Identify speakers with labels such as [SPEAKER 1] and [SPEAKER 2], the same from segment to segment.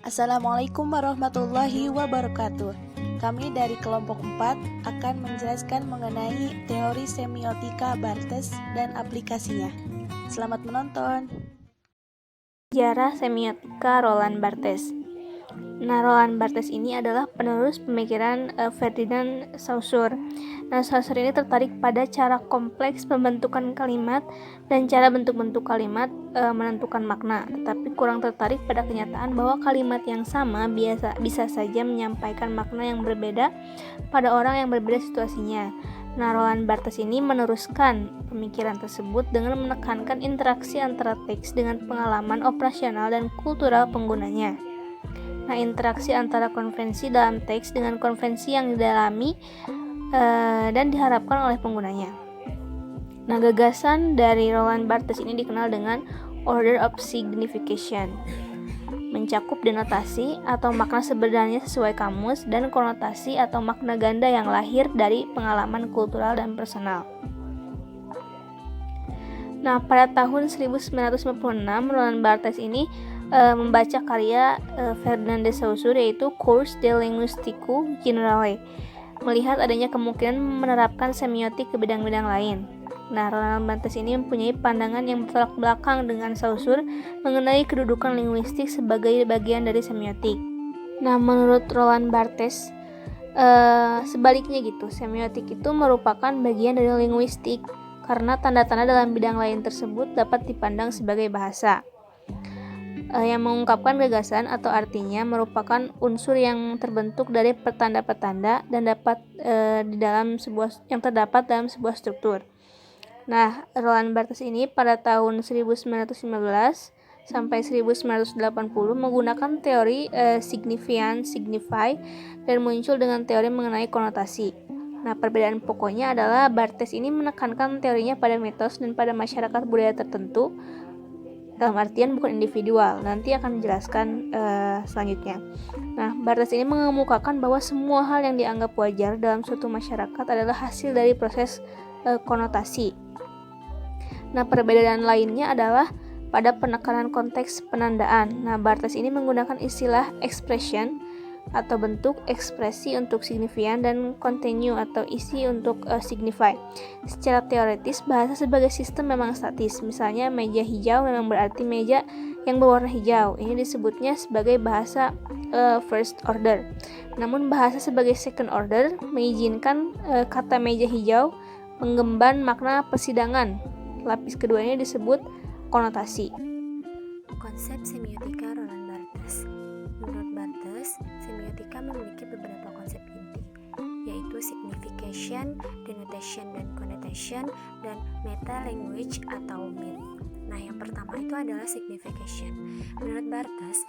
[SPEAKER 1] Assalamualaikum warahmatullahi wabarakatuh. Kami dari kelompok 4 akan menjelaskan mengenai teori semiotika Barthes dan aplikasinya. Selamat menonton.
[SPEAKER 2] Sejarah semiotika Roland Barthes. Roland Barthes ini adalah penerus pemikiran Ferdinand Saussure. Saussure ini tertarik pada cara kompleks pembentukan kalimat dan cara bentuk-bentuk kalimat menentukan makna, tetapi kurang tertarik pada kenyataan bahwa kalimat yang sama bisa saja menyampaikan makna yang berbeda pada orang yang berbeda situasinya. Roland Barthes ini meneruskan pemikiran tersebut dengan menekankan interaksi antara teks dengan pengalaman operasional dan kultural penggunanya. Interaksi antara konvensi dalam teks dengan konvensi yang didalami dan diharapkan oleh penggunanya. Gagasan dari Roland Barthes ini dikenal dengan order of signification, mencakup denotasi atau makna sebenarnya sesuai kamus dan konotasi atau makna ganda yang lahir dari pengalaman kultural dan personal. Pada tahun 1956, Roland Barthes ini membaca karya Ferdinand de Saussure yaitu Cours de linguistique générale, melihat adanya kemungkinan menerapkan semiotik ke bidang-bidang lain. Roland Barthes ini mempunyai pandangan yang bertolak belakang dengan Saussure mengenai kedudukan linguistik sebagai bagian dari semiotik. Menurut Roland Barthes, sebaliknya gitu, semiotik itu merupakan bagian dari linguistik karena tanda-tanda dalam bidang lain tersebut dapat dipandang sebagai bahasa. Yang mengungkapkan gagasan atau artinya merupakan unsur yang terbentuk dari petanda-petanda dan terdapat dalam sebuah struktur. Roland Barthes ini pada tahun 1915 sampai 1980 menggunakan teori signify dan muncul dengan teori mengenai konotasi. Perbedaan pokoknya adalah Barthes ini menekankan teorinya pada mitos dan pada masyarakat budaya tertentu, dalam artian bukan individual. Nanti akan dijelaskan selanjutnya. Barthes ini mengemukakan bahwa semua hal yang dianggap wajar dalam suatu masyarakat adalah hasil dari proses konotasi. Perbedaan lainnya adalah pada penekanan konteks penandaan. Barthes ini menggunakan istilah expression atau bentuk, ekspresi untuk signifian, dan continue atau isi untuk signify. Secara teoritis, bahasa sebagai sistem memang statis. Misalnya meja hijau memang berarti meja yang berwarna hijau. Ini disebutnya sebagai bahasa first order. Namun bahasa sebagai second order mengizinkan kata meja hijau menggemban makna persidangan. Lapis kedua ini disebut konotasi.
[SPEAKER 3] Konsep semiotika Roland Barthes. Menurut Barthes, semiotika memiliki beberapa konsep inti, yaitu signification, denotation dan connotation, dan meta-language atau myth. Yang pertama itu adalah signification. Menurut Barthes,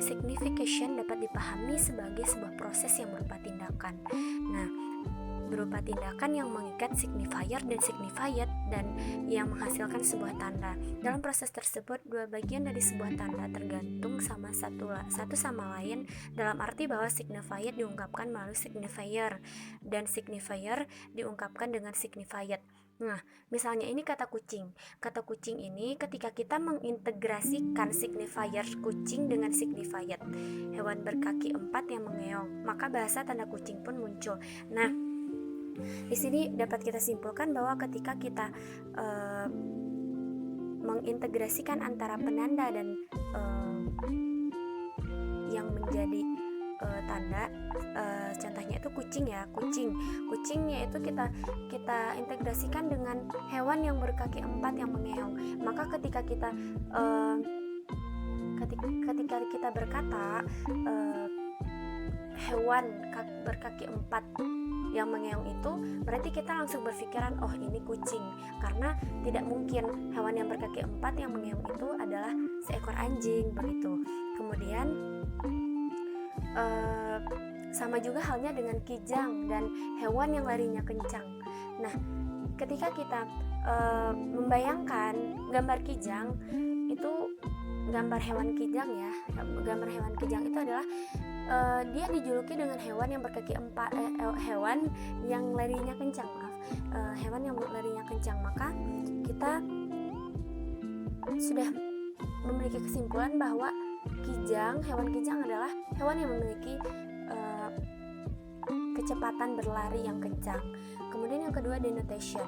[SPEAKER 3] signification dapat dipahami sebagai sebuah proses yang berupa tindakan. Berupa tindakan yang mengikat signifier dan signified dan yang menghasilkan sebuah tanda. Dalam proses tersebut, dua bagian dari sebuah tanda tergantung satu sama lain, dalam arti bahwa signified diungkapkan melalui signifier dan signifier diungkapkan dengan signified. Misalnya ini kata kucing. Kata kucing ini ketika kita mengintegrasikan signifier kucing dengan signified, hewan berkaki 4 yang mengeong, maka bahasa tanda kucing pun muncul. Di sini dapat kita simpulkan bahwa ketika kita mengintegrasikan antara penanda dan yang menjadi tanda, contohnya itu kucingnya itu kita integrasikan dengan hewan yang berkaki 4 yang mengeong, maka ketika kita berkata hewan berkaki 4 yang mengeong itu, berarti kita langsung berpikiran, oh ini kucing, karena tidak mungkin hewan yang berkaki 4 yang mengeong itu adalah seekor anjing, begitu. Kemudian sama juga halnya dengan kijang dan hewan yang larinya kencang. Ketika kita membayangkan gambar kijang itu, gambar hewan kijang ya, gambar hewan kijang itu adalah dia dijuluki dengan hewan yang berkaki 4, hewan yang larinya kencang, maka kita sudah memiliki kesimpulan bahwa kijang kijang. Hewan kijang adalah hewan yang memiliki kecepatan berlari yang kencang. Kemudian yang kedua denotation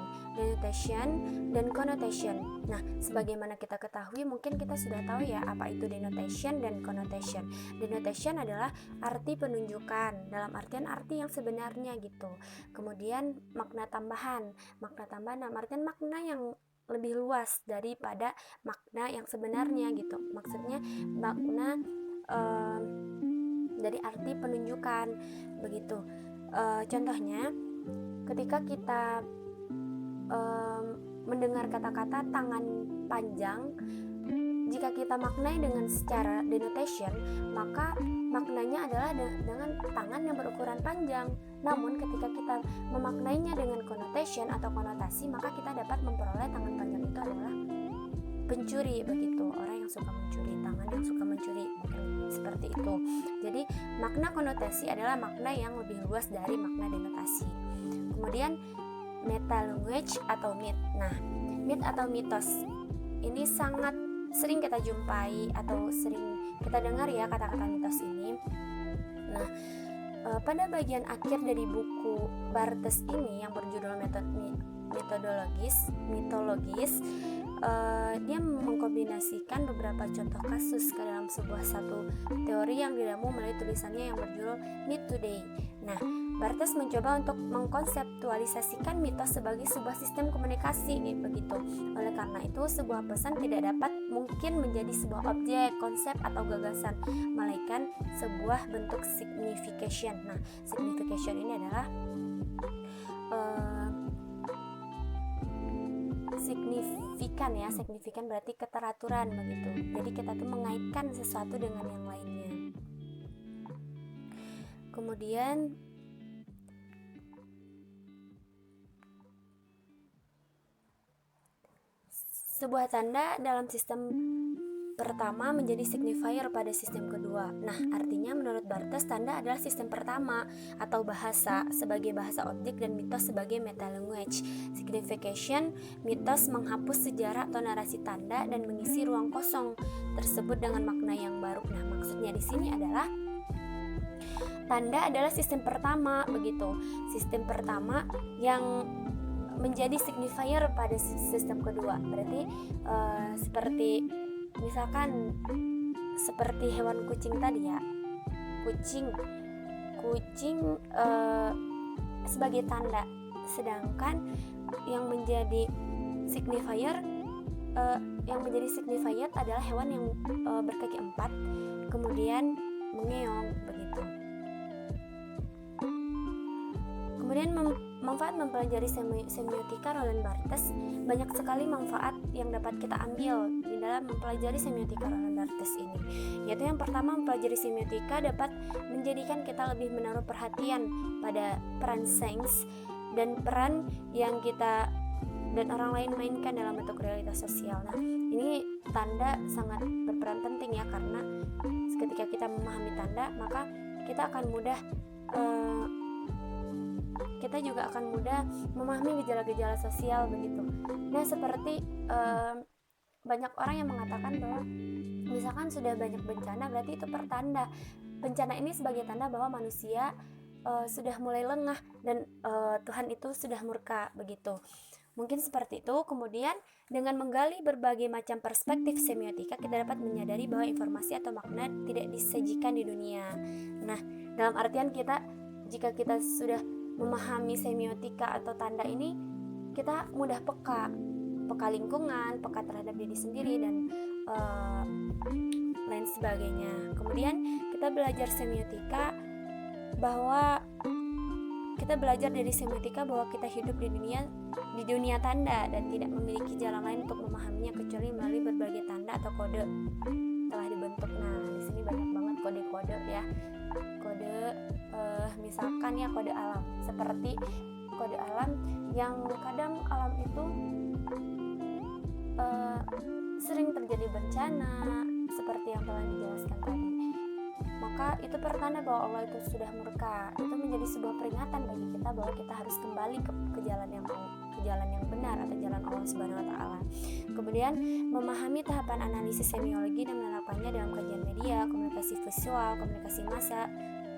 [SPEAKER 3] dan connotation. Nah, sebagaimana kita ketahui, mungkin kita sudah tahu ya apa itu denotation dan connotation. Denotation adalah arti penunjukan dalam artian arti yang sebenarnya gitu. Kemudian makna tambahan dalam artian makna yang lebih luas daripada makna yang sebenarnya gitu. Maksudnya makna dari arti penunjukan begitu. Contohnya ketika kita mendengar kata-kata tangan panjang, jika kita maknai dengan secara denotation, maka maknanya adalah dengan tangan yang berukuran panjang. Namun ketika kita memaknainya dengan connotation atau konotasi, maka kita dapat memperoleh tangan panjang itu adalah pencuri begitu, orang yang suka mencuri, tangan yang suka mencuri, mungkin seperti itu. Jadi makna konotasi adalah makna yang lebih luas dari makna denotasi. Kemudian meta language atau myth. Nah, myth atau mitos ini sangat sering kita jumpai atau sering kita dengar ya kata-kata mitos ini. Nah, pada bagian akhir dari buku Barthes ini yang berjudul mitologis, dia mengkombinasikan beberapa contoh kasus ke dalam satu teori yang diramu melalui tulisannya yang berjudul Myth Today. Nah, Barthes mencoba untuk mengkonseptualisasikan mitos sebagai sebuah sistem komunikasi begitu. Oleh karena itu, sebuah pesan tidak dapat mungkin menjadi sebuah objek, konsep atau gagasan, melainkan sebuah bentuk signification. Nah, signification ini adalah signifikan berarti keteraturan begitu. Jadi kita tuh mengaitkan sesuatu dengan yang lainnya. Kemudian sebuah tanda dalam sistem pertama menjadi signifier pada sistem kedua. Nah, artinya menurut Barthes tanda adalah sistem pertama atau bahasa sebagai bahasa objek dan mitos sebagai meta language. Signification, mitos menghapus sejarah atau narasi tanda dan mengisi ruang kosong tersebut dengan makna yang baru. Nah, maksudnya di sini adalah tanda adalah sistem pertama begitu. Sistem pertama yang menjadi signifier pada sistem kedua. Berarti seperti misalkan seperti hewan kucing tadi ya, kucing sebagai tanda, sedangkan yang menjadi signifier adalah hewan yang berkaki 4 kemudian mengeong begitu. Kemudian manfaat mempelajari semiotika Roland Barthes. Banyak sekali manfaat yang dapat kita ambil di dalam mempelajari semiotika Roland Barthes ini. Yaitu yang pertama, mempelajari semiotika dapat menjadikan kita lebih menaruh perhatian pada peran sains dan peran yang kita dan orang lain mainkan dalam bentuk realitas sosial. Nah, ini tanda sangat berperan penting ya, karena ketika kita memahami tanda, maka kita juga akan mudah memahami gejala-gejala sosial begitu. Nah, seperti banyak orang yang mengatakan bahwa misalkan sudah banyak bencana, berarti itu pertanda. Bencana ini sebagai tanda bahwa manusia sudah mulai lengah dan Tuhan itu sudah murka begitu. Mungkin seperti itu. Kemudian dengan menggali berbagai macam perspektif semiotika, kita dapat menyadari bahwa informasi atau makna tidak disajikan di dunia. Nah, dalam artian jika kita sudah memahami semiotika atau tanda ini, kita mudah peka lingkungan, peka terhadap diri sendiri dan lain sebagainya. Kemudian kita belajar dari semiotika bahwa kita hidup di dunia tanda dan tidak memiliki jalan lain untuk memahaminya kecuali melalui berbagai tanda atau kode telah dibentuk. Nah, di sini banyak banget kode-kode ya. Misalkan ya kode alam, seperti kode alam yang kadang alam itu sering terjadi bencana seperti yang telah dijelaskan tadi. Maka itu pertanda bahwa Allah itu sudah murka. Itu menjadi sebuah peringatan bagi kita bahwa kita harus kembali ke jalan yang benar atau jalan Allah Subhanahu wa taala. Kemudian memahami tahapan analisis semiologi dan penerapannya dalam kajian media, komunikasi visual, komunikasi massa,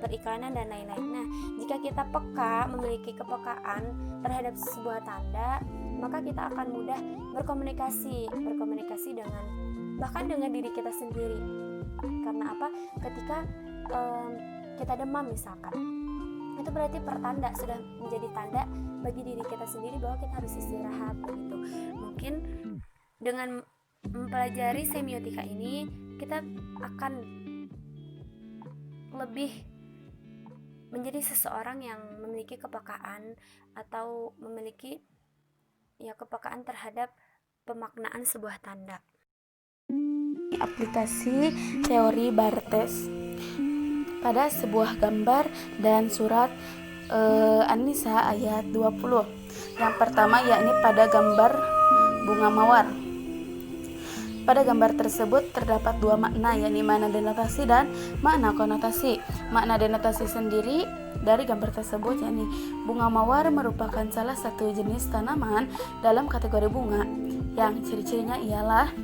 [SPEAKER 3] periklanan, dan lain-lain. Nah, jika kita peka, memiliki kepekaan terhadap sebuah tanda, maka kita akan mudah berkomunikasi dengan bahkan dengan diri kita sendiri. Karena apa? Ketika kita demam misalkan, itu berarti pertanda, sudah menjadi tanda bagi diri kita sendiri bahwa kita harus istirahat begitu. Mungkin dengan mempelajari semiotika ini kita akan lebih menjadi seseorang yang memiliki kepekaan atau memiliki kepekaan terhadap pemaknaan sebuah tanda.
[SPEAKER 1] Aplikasi teori Barthes pada sebuah gambar dan surat An-Nisa ayat 20. Yang pertama yakni pada gambar bunga mawar. Pada gambar tersebut terdapat dua makna, yakni makna denotasi dan makna konotasi. Makna denotasi sendiri dari gambar tersebut yakni bunga mawar merupakan salah satu jenis tanaman dalam kategori bunga yang ciri-cirinya ialah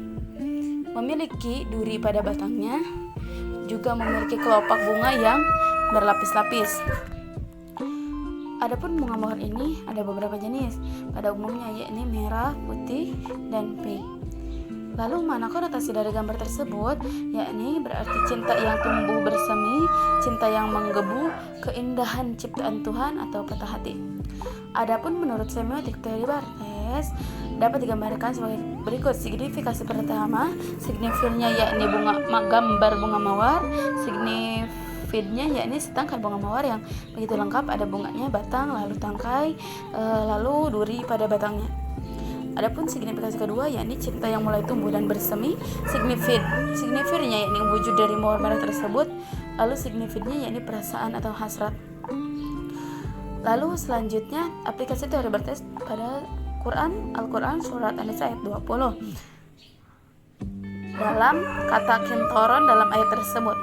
[SPEAKER 1] memiliki duri pada batangnya, juga memiliki kelopak bunga yang berlapis-lapis. Adapun bunga mawar ini ada beberapa jenis, pada umumnya yakni merah, putih, dan pink. Lalu mana konotasi dari gambar tersebut, yakni berarti cinta yang tumbuh bersemi, cinta yang menggebu, keindahan ciptaan Tuhan atau patah hati. Adapun menurut semiotik teori Barthes dapat digambarkan sebagai berikut. Signifikasi pertama, signifinnya yakni gambar bunga mawar. Signifinnya yakni setangkai bunga mawar yang begitu lengkap, ada bunganya, batang, lalu tangkai, lalu duri pada batangnya. Adapun signifikasi kedua yakni cinta yang mulai tumbuh dan bersemi. Signifinnya yakni wujud dari mawar merah tersebut. Lalu signifinnya yakni perasaan atau hasrat. Lalu selanjutnya aplikasi teori Barthes pada Al-Quran surat An-Nisa ayat 20. Dalam kata kintoron dalam ayat tersebut.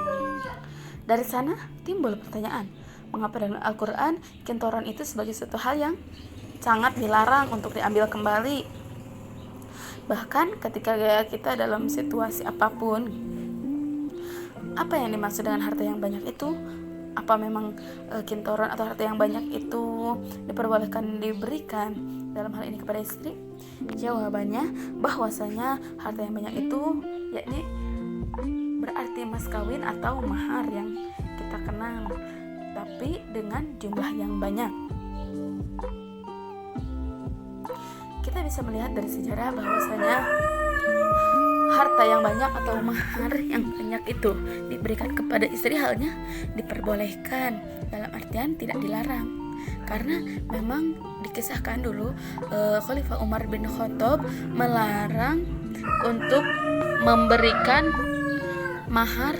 [SPEAKER 1] Dari sana timbul pertanyaan, mengapa dalam Al-Quran kintoron itu sebagai suatu hal yang sangat dilarang untuk diambil kembali. Bahkan ketika kita dalam situasi apapun, apa yang dimaksud dengan harta yang banyak itu? Apa memang kintoron atau harta yang banyak itu diperbolehkan diberikan dalam hal ini kepada istri? Jawabannya bahwasanya harta yang banyak itu yakni berarti mas kawin atau mahar yang kita kenal, tapi dengan jumlah yang banyak. Kita bisa melihat dari sejarah bahwasanya harta yang banyak atau mahar yang banyak itu diberikan kepada istri halnya diperbolehkan, dalam artian tidak dilarang. Karena memang dikisahkan dulu Khalifah Umar bin Khattab melarang untuk memberikan mahar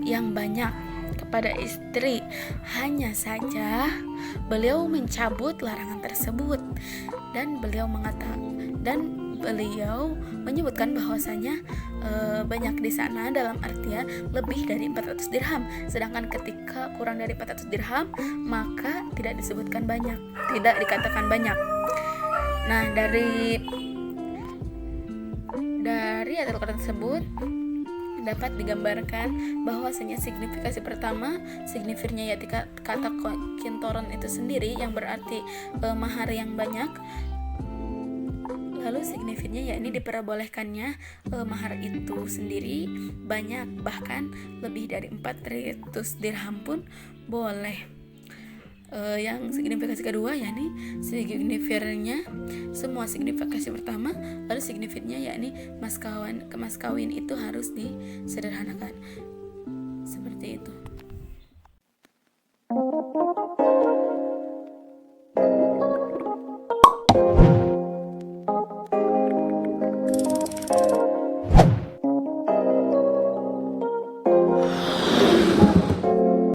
[SPEAKER 1] yang banyak kepada istri. Hanya saja beliau mencabut larangan tersebut dan beliau menyebutkan bahwasanya banyak di sana dalam artian lebih dari 400 dirham. Sedangkan ketika kurang dari 400 dirham maka tidak disebutkan banyak, tidak dikatakan banyak. Nah, dari ayat Al-Quran tersebut dapat digambarkan bahwasanya signifikasi pertama, signifinnya yaitu kata kintoron itu sendiri yang berarti mahar yang banyak. Lalu signifinnya yakni diperbolehkannya mahar itu sendiri banyak, bahkan lebih dari 400 dirham pun boleh. Yang signifikasi kedua yakni signifinnya semua signifikasi pertama, lalu signifinnya yakni mas kawin itu harus disederhanakan. Seperti itu.